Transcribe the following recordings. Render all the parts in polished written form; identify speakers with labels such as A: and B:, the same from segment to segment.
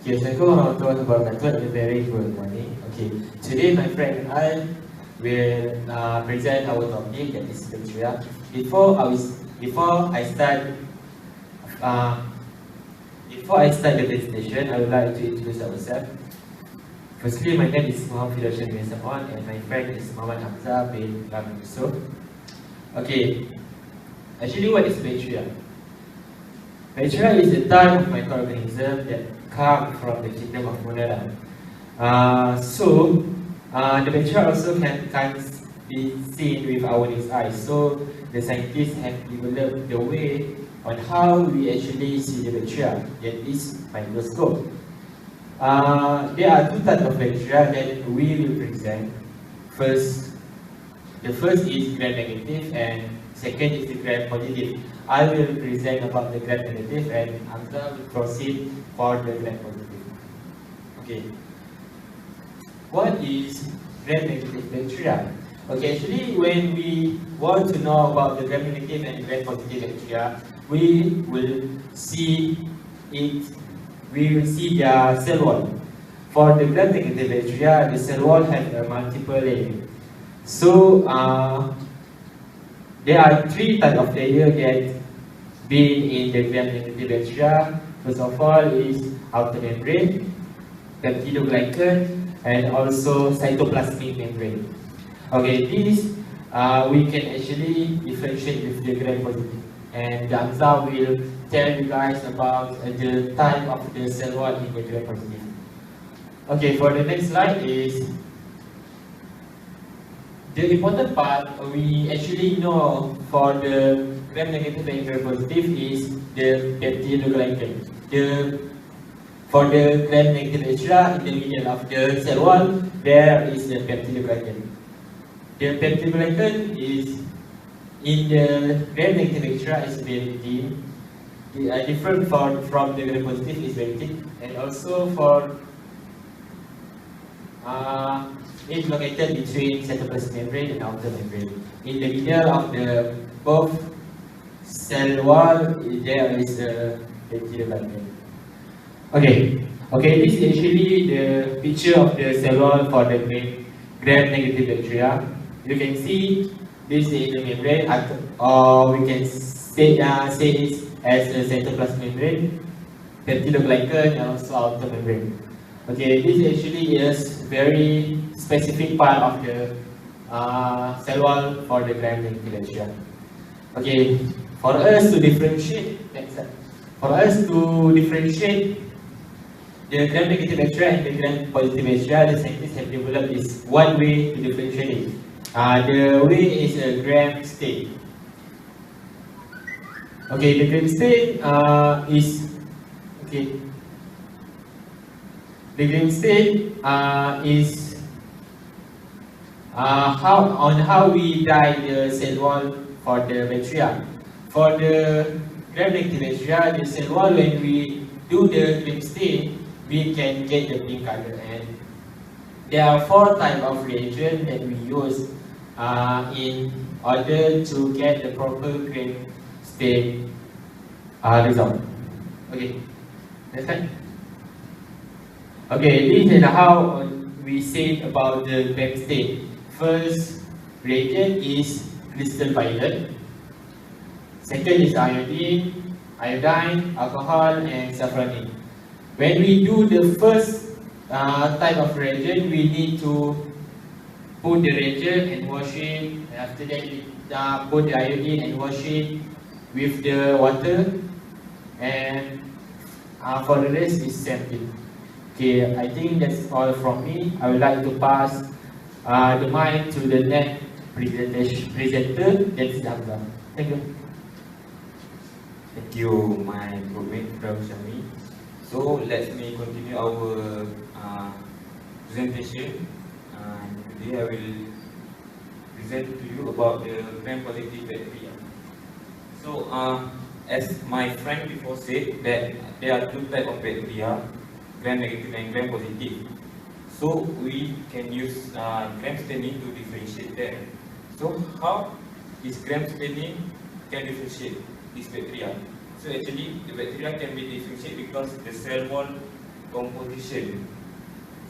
A: Okay, Assalamualaikum warahmatullahi wabarakatuh. A very good morning. Okay, today my friend and I will present our topic, that is bacteria. Before I start uh, before I start the presentation, I would like to introduce ourselves. Firstly, my name is Muhammad Fidaushan bin Samon and my friend is Daus Amzar bin Yusuf. Okay, actually, what is bacteria? Bacteria is a type of microorganism that come from the kingdom of Monera. The bacteria also can't be seen with our naked eyes. So the scientists have developed the way on how we actually see the bacteria, that is microscope. There are two types of bacteria that we will present. The first is gram-negative and second is the gram-positive. I will present about the gram-negative and Hamza will proceed for the gram-positive. Okay. What is gram-negative bacteria? Okay, actually when we want to know about the gram-negative and gram-positive bacteria, we will see their cell wall. For the gram-negative bacteria, the cell wall has a multiple layer. So there are three types of layers that been in the gram-negative bacteria. First of all is outer membrane, peptidoglycan, and also cytoplasmic membrane. Okay, these we can actually differentiate with the gram-positive. And Hamza will tell you guys about the type of the cell wall in the gram-positive. Okay, for the next slide is the important part we actually know for the gram-negative and gram-positive is the peptidoglycan. For the gram-negative bacteria, in the middle of the cell wall, there is the peptidoglycan. The peptidoglycan is in the gram-negative bacteria is very thin. Different from the gram-positive is very thick, and also for it's located between cytoplasmic membrane and outer membrane. In the middle of the both cell wall, there is a peptidoglycan. Okay, this is actually the picture of the cell wall for the gram-negative bacteria. You can see this is the membrane, or we can say it as a cytoplasmic membrane, peptidoglycan, and also outer membrane. Okay, this actually is very specific part of the cell wall for the gram-negative bacteria. Okay, for us to differentiate the gram-negative bacteria and the gram-positive bacteria, the scientists have developed this one way to differentiate it. The way is a gram stain. Okay, the gram stain is okay. The gram stain is how we dye the cell wall for the bacteria. For the gram-negative bacteria, the cell wall, when we do the gram stain, we can get the pink color. And there are 4 types of reagent that we use in order to get the proper gram stain result. Okay, next slide. Okay, this is how we say about the gram stain. First reagent is crystal violet. Second is iodine, alcohol, and saffron. When we do the first type of reagent, we need to put the reagent and wash it. And after that, we put the iodine and wash it with the water. And for the rest is same thing. Okay, I think that's all from me. I would like to pass the mic to the next presenter, that is Hamza. Thank you.
B: Thank you, my groupmate Daus Amzar. So let me continue our presentation. Today I will present to you about the gram-positive bacteria. So as my friend before said, that there are 2 types of bacteria, gram-negative and gram-positive. So we can use gram staining to differentiate them. So how is gram staining can differentiate this bacteria? So actually the bacteria can be differentiated because the cell wall composition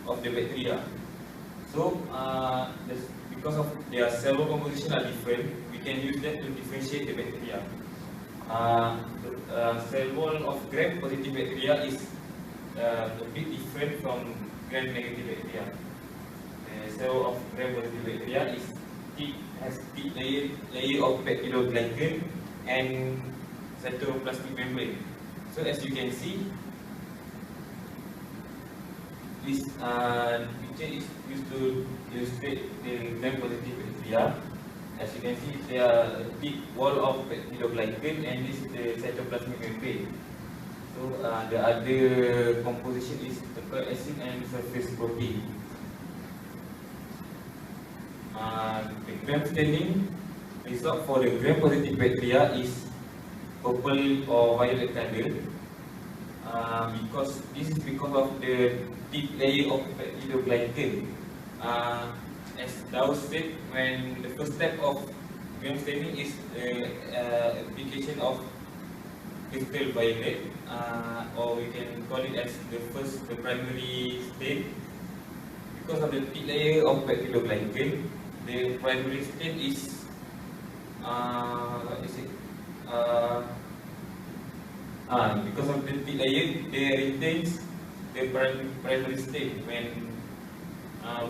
B: of the bacteria. So, because of their cell wall composition are different, we can use that to differentiate the bacteria. The cell wall of gram-positive bacteria is a bit different from gram-negative bacteria. The cell wall of gram-positive bacteria has thick layer of bacterioglycan and cytoplasmic membrane. So as you can see, this picture is used to illustrate the gram-positive bacteria. As you can see, there are a thick wall of bacterioglycan and this is the cytoplasmic membrane. So the other composition is nucleic acid and surface protein. The gram staining result for the gram-positive bacteria is purple or violet color. Because this is because of the thick layer of bacterioglycan. As Daus said, when the first step of gram staining is application of crystal violet, or we can call it as the primary stain. Because of the thick layer of bacterioglycan, the primary stain is what is it? Because of the thick layer, they retains the primary stain. When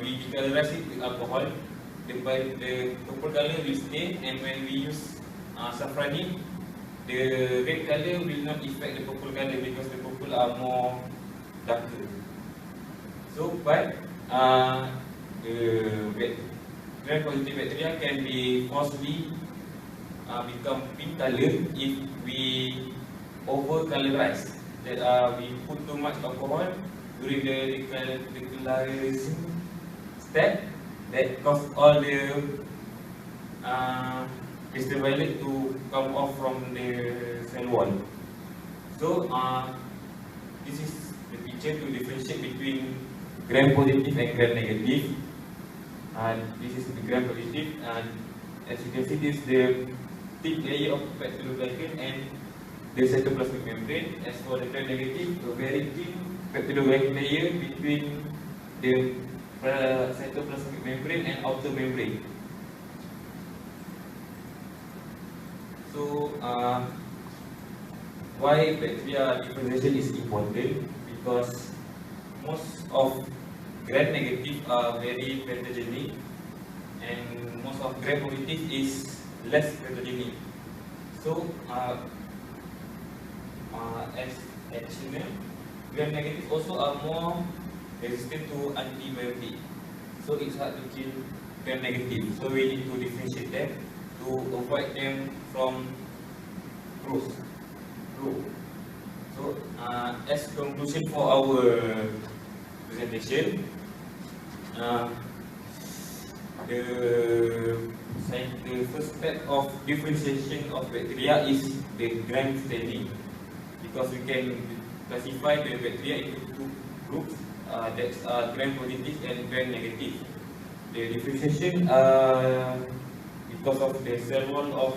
B: we decolorize it with alcohol, the purple color will stay, and when we use saffronin, the red color will not affect the purple color because the purple are more darker. So, but the gram-positive bacteria can be falsely become pink color if we over-colorize. That we put too much alcohol during the decolorization step, that cause all the crystal violet to come off from the cell wall. So this is the picture to differentiate between gram-positive and gram-negative. And this is the gram-positive, and as you can see, this is the thick layer of bacterioglycan and the cytoplasmic membrane. As for the gram-negative, a very thin bacterioglycan layer between the cytoplasmic membrane and outer membrane. So, why bacteria differentiation is important? Because most of gram-negative are very pathogenic, and most of gram-positive is less pathogenic. So, as additional, gram-negative also are more resistant to antibiotic. So it's hard to kill gram-negative. So we need to differentiate them to avoid them from growth. So as conclusion for our presentation, the first step of differentiation of bacteria is the gram staining, because we can classify the bacteria into two groups, that's gram-positive and gram-negative. The differentiation because of the cell wall of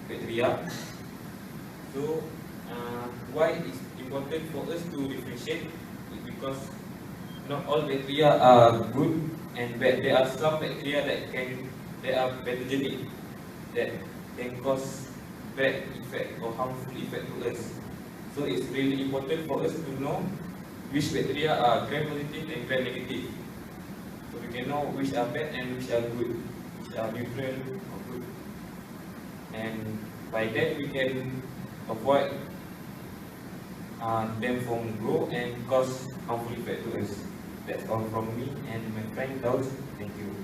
B: bacteria. So why it's important for us to differentiate is because not all bacteria are good and bad. There are some bacteria that are pathogenic, that can cause bad effect or harmful effect to us. So it's really important for us to know which bacteria are gram-positive and gram-negative. So we can know which are bad and which are good, which are neutral or good. And by that we can avoid them from grow and cause harmful effect to us. That's all from me and my friend Daus. Thank you.